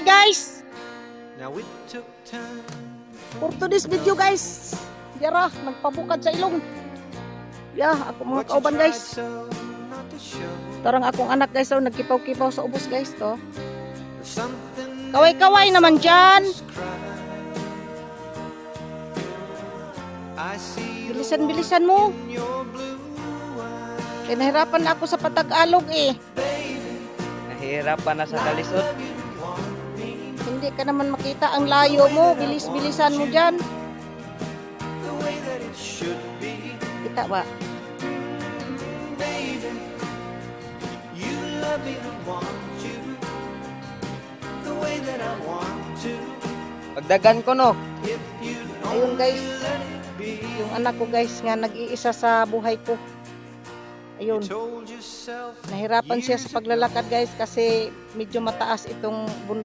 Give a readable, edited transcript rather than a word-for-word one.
guys. For today's video guys, Yara, nagpabukad sa ilong. Ako mga kauban guys. Tarang akong anak guys, nagkipaw-kipaw sa ubos guys to. Kaway-kaway naman dyan. Bilisan-bilisan mo. Kaya nahirapan ako sa Patagalog eh. Nahihirapan na sa kalisod. Hindi ka naman makita ang layo mo. Bilis-bilisan mo dyan. Kita ba? Pagdagan ko no. Ayun guys. Yung anak ko guys nga nag-iisa sa buhay ko. Ayun. Nahirapan siya sa paglalakad guys kasi medyo mataas itong bundok.